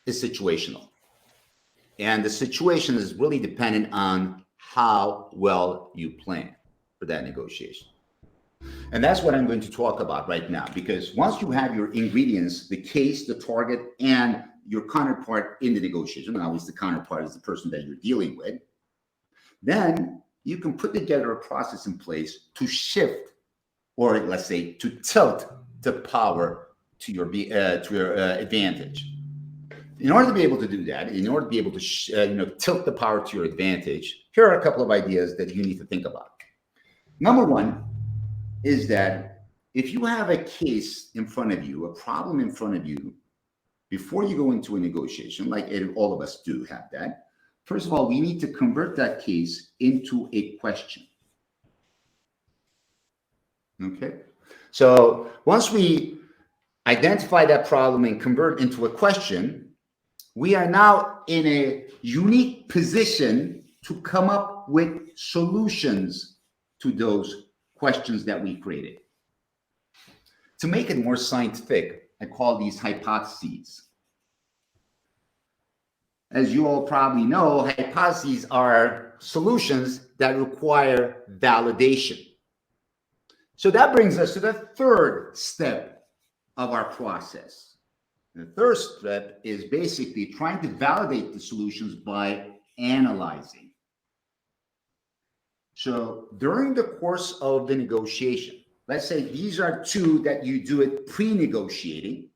is situational. And the situation is really dependent on how well you plan for that negotiation. And that's what I'm going to talk about right now, because once you have your ingredients, the case, the target, and your counterpart in the negotiation, and always the counterpart is the person that you're dealing with, then you can put together a process in place to shift, or let's say to tilt the power to your advantage. In order to be able to do that, in order to be able to tilt the power to your advantage, here are a couple of ideas that you need to think about. Number one is that if you have a case in front of you, a problem in front of you, before you go into a negotiation, like all of us do have that, first of all, we need to convert that case into a question. Okay? So once we identify that problem and convert it into a question, we are now in a unique position to come up with solutions to those questions that we created. To make it more scientific, I call these hypotheses. As you all probably know, hypotheses are solutions that require validation. So that brings us to the third step of our process. The third step is basically trying to validate the solutions by analyzing. So during the course of the negotiation, let's say these are two that you do it pre-negotiating,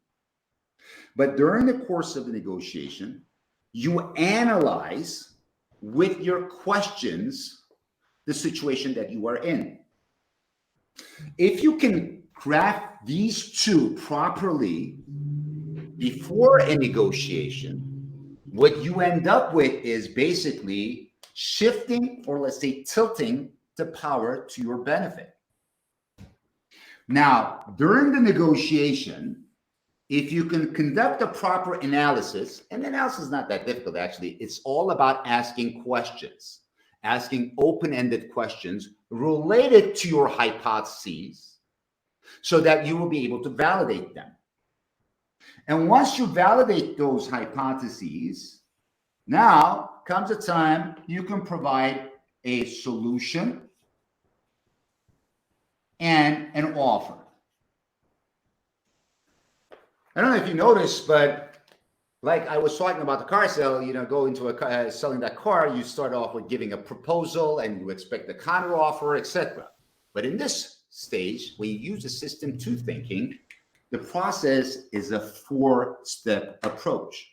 but during the course of the negotiation, you analyze with your questions the situation that you are in. If you can craft these two properly before a negotiation, what you end up with is basically shifting, or let's say tilting, the power to your benefit. Now, during the negotiation, if you can conduct a proper analysis, and the analysis is not that difficult, actually, it's all about asking questions, asking open-ended questions related to your hypotheses so that you will be able to validate them. And once you validate those hypotheses, now comes a time you can provide a solution and an offer. I don't know if you noticed, but like I was talking about the car sale, go into a selling that car, you start off with giving a proposal and you expect a counter offer, etc. But in this stage, when you use the system two thinking, the process is a four-step approach.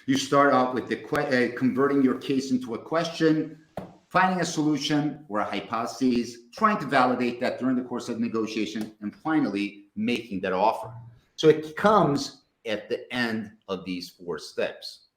You start off with the converting your case into a question, finding a solution or a hypothesis, trying to validate that during the course of negotiation, and finally making that offer. So it comes at the end of these four steps.